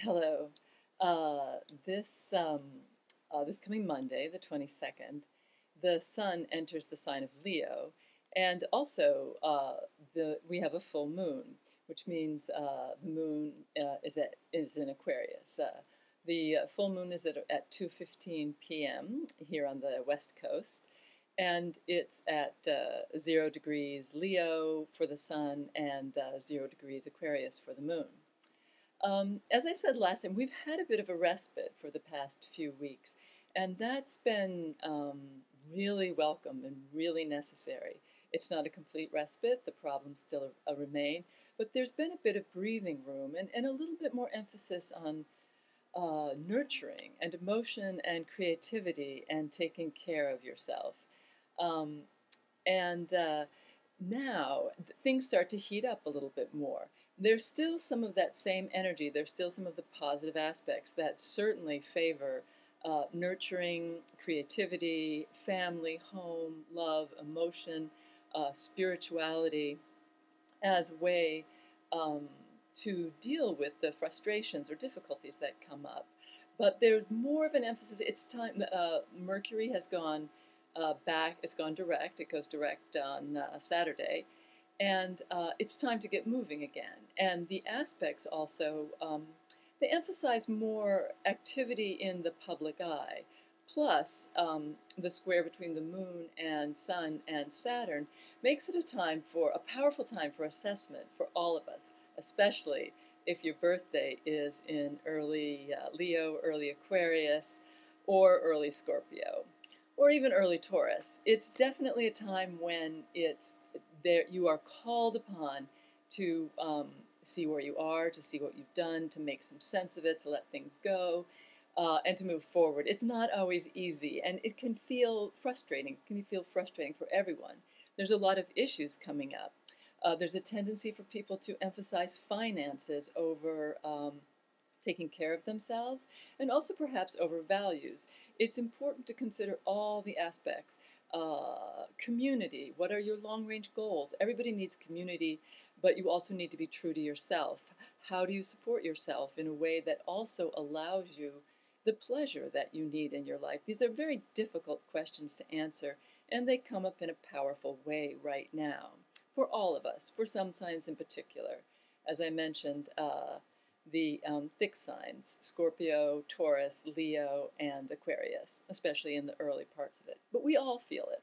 Hello. Uh, this this coming Monday, the 22nd, the Sun enters the sign of Leo, and also we have a full moon, which means the moon is in Aquarius. The full moon is at 2:15 p.m. here on the West Coast, and it's at 0 degrees Leo for the Sun and 0 degrees Aquarius for the moon. As I said last time, we've had a bit of a respite for the past few weeks, and that's been really welcome and really necessary. It's not a complete respite, the problems still remain, but there's been a bit of breathing room and a little bit more emphasis on nurturing and emotion and creativity and taking care of yourself. Um, and Now things start to heat up a little bit more. There's still some of that same energy. There's still some of the positive aspects that certainly favor nurturing, creativity, family, home, love, emotion, spirituality as a way um, to deal with the frustrations or difficulties that come up. But there's more of an emphasis. It's time. Mercury has gone back. It's gone direct. It goes direct on Saturday, and it's time to get moving again. And the aspects also they emphasize more activity in the public eye. Plus, the square between the Moon and Sun and Saturn makes it a powerful time for assessment for all of us, especially if your birthday is in early Leo, early Aquarius, or early Scorpio, or even early Taurus. It's definitely a time when you are called upon to see where you are, to see what you've done, to make some sense of it, to let things go, and to move forward. It's not always easy, and it can feel frustrating. It can feel frustrating for everyone. There's a lot of issues coming up. There's a tendency for people to emphasize finances over taking care of themselves, and also perhaps over values. It's important to consider all the aspects. Community, what are your long-range goals? Everybody needs community, but you also need to be true to yourself. How do you support yourself in a way that also allows you the pleasure that you need in your life? These are very difficult questions to answer, and they come up in a powerful way right now for all of us, for some signs in particular. As I mentioned, the fixed signs, Scorpio, Taurus, Leo, and Aquarius, especially in the early parts of it. But we all feel it.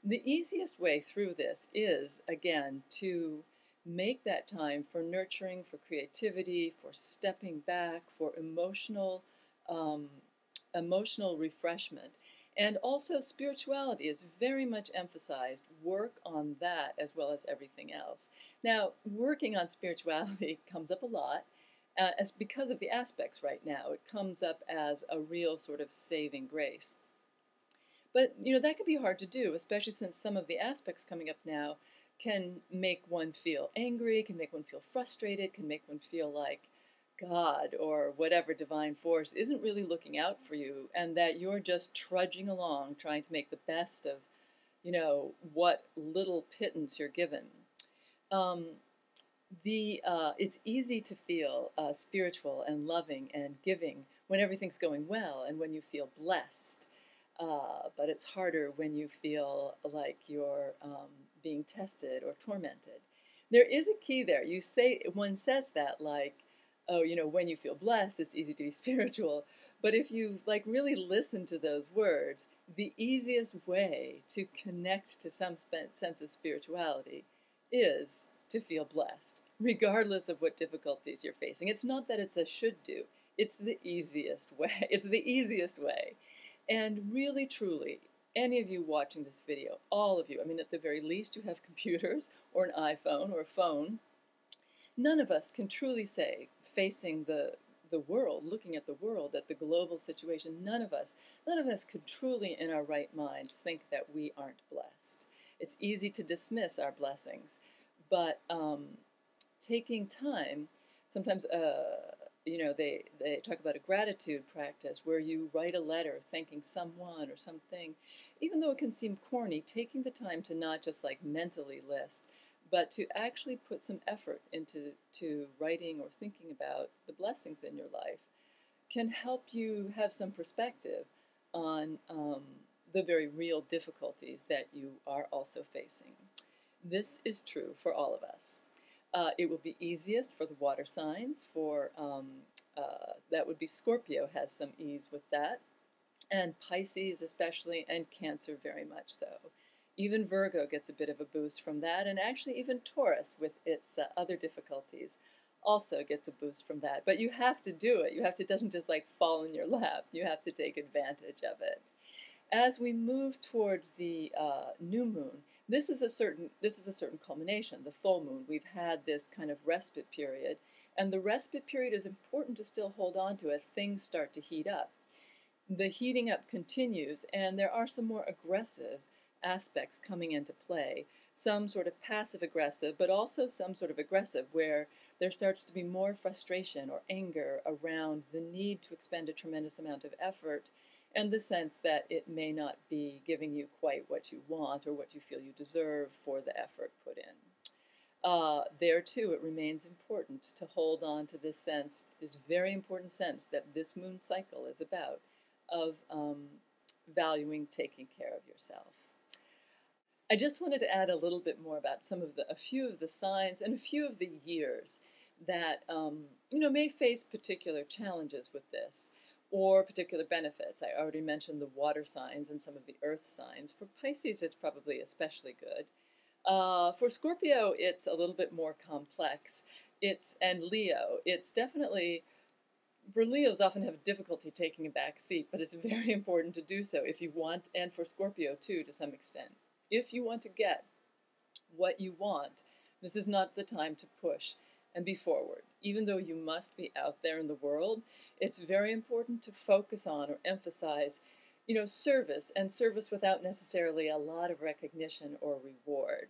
The easiest way through this is, again, to make that time for nurturing, for creativity, for stepping back, for emotional refreshment. And also spirituality is very much emphasized. Work on that as well as everything else. Now, working on spirituality comes up a lot. As because of the aspects right now, it comes up as a real sort of saving grace. But, that can be hard to do, especially since some of the aspects coming up now can make one feel angry, can make one feel frustrated, can make one feel like God or whatever divine force isn't really looking out for you, and that you're just trudging along trying to make the best of, what little pittance you're given. It's easy to feel spiritual and loving and giving when everything's going well and when you feel blessed. But it's harder when you feel like you're being tested or tormented. There is a key there. One says that like, oh, when you feel blessed, it's easy to be spiritual. But if you really listen to those words, the easiest way to connect to some sense of spirituality is to feel blessed, regardless of what difficulties you're facing. It's not that it's a should do. It's the easiest way. It's the easiest way. And really, truly, any of you watching this video, all of you, at the very least, you have computers or an iPhone or a phone. None of us can truly say, facing the world, looking at the world, at the global situation, none of us can truly in our right minds think that we aren't blessed. It's easy to dismiss our blessings, but taking time, sometimes, they talk about a gratitude practice where you write a letter thanking someone or something. Even though it can seem corny, taking the time to not just mentally list, but to actually put some effort into writing or thinking about the blessings in your life can help you have some perspective on the very real difficulties that you are also facing. This is true for all of us. It will be easiest for the water signs. That would be Scorpio has some ease with that, and Pisces especially, and Cancer very much so. Even Virgo gets a bit of a boost from that, and actually even Taurus with its other difficulties also gets a boost from that. But you have to do it. It doesn't just like fall in your lap. You have to take advantage of it. As we move towards the new moon, this is a certain culmination, the full moon. We've had this kind of respite period, and the respite period is important to still hold on to as things start to heat up. The heating up continues, and there are some more aggressive aspects coming into play. Some sort of passive aggressive, but also some sort of aggressive, where there starts to be more frustration or anger around the need to expend a tremendous amount of effort, and the sense that it may not be giving you quite what you want or what you feel you deserve for the effort put in. There too, it remains important to hold on to this sense, this very important sense that this moon cycle is about, of valuing taking care of yourself. I just wanted to add a little bit more about a few of the signs and a few of the years that may face particular challenges with this, or particular benefits. I already mentioned the water signs and some of the earth signs. For Pisces, it's probably especially good. For Scorpio, it's a little bit more complex. And Leo, it's definitely, for Leos often have difficulty taking a back seat, but it's very important to do so if you want, and for Scorpio too, to some extent. If you want to get what you want, this is not the time to push and be forward. Even though you must be out there in the world, it's very important to focus on or emphasize, service, and service without necessarily a lot of recognition or reward.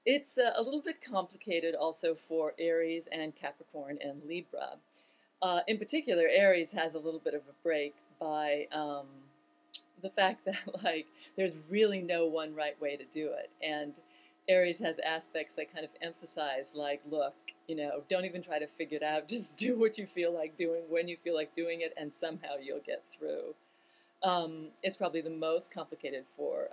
It's a little bit complicated also for Aries and Capricorn and Libra. In particular, Aries has a little bit of a break by the fact that there's really no one right way to do it. And Aries has aspects that kind of emphasize look, don't even try to figure it out. Just do what you feel like doing when you feel like doing it, and somehow you'll get through. It's probably the most complicated for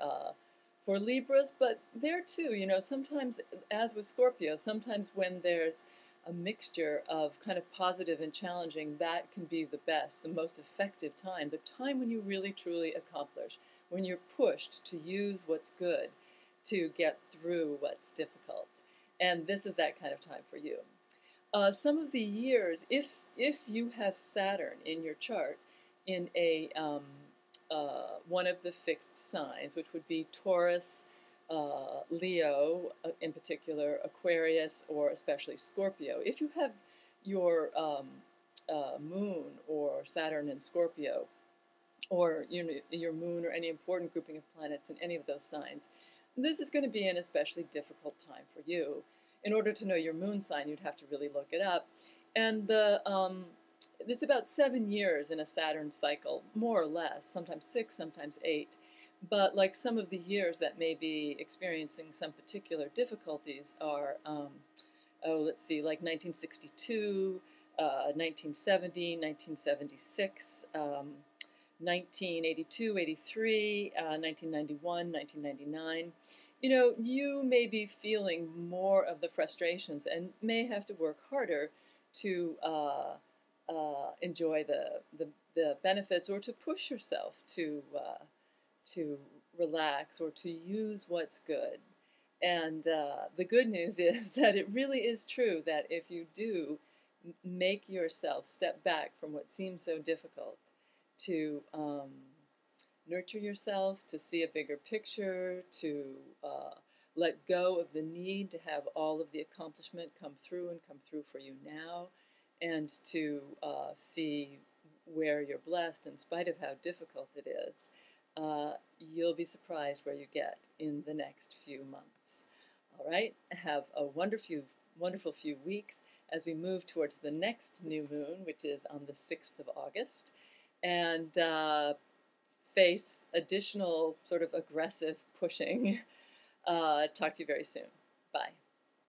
Libras, but there too, sometimes, as with Scorpio, sometimes when there's a mixture of kind of positive and challenging, that can be the best, the most effective time, the time when you really truly accomplish, when you're pushed to use what's good to get through what's difficult. And this is that kind of time for you. Some of the years, if you have Saturn in your chart in a one of the fixed signs, which would be Taurus, Leo in particular, Aquarius, or especially Scorpio. If you have your moon or Saturn in Scorpio, or your moon or any important grouping of planets in any of those signs, this is going to be an especially difficult time for you. In order to know your moon sign, you'd have to really look it up. And it's about 7 years in a Saturn cycle, more or less, sometimes 6, sometimes 8. But like some of the years that may be experiencing some particular difficulties are, let's see, like 1962, 1970, 1976, 1982, 83, 1991, 1999. You may be feeling more of the frustrations and may have to work harder to enjoy the benefits, or to push yourself to relax or to use what's good. And the good news is that it really is true that if you do make yourself step back from what seems so difficult, to nurture yourself, to see a bigger picture, to let go of the need to have all of the accomplishment come through for you now, and to see where you're blessed in spite of how difficult it is, you'll be surprised where you get in the next few months. All right, have a wonderful few weeks as we move towards the next new moon, which is on the 6th of August, and face additional sort of aggressive pushing. Talk to you very soon. Bye.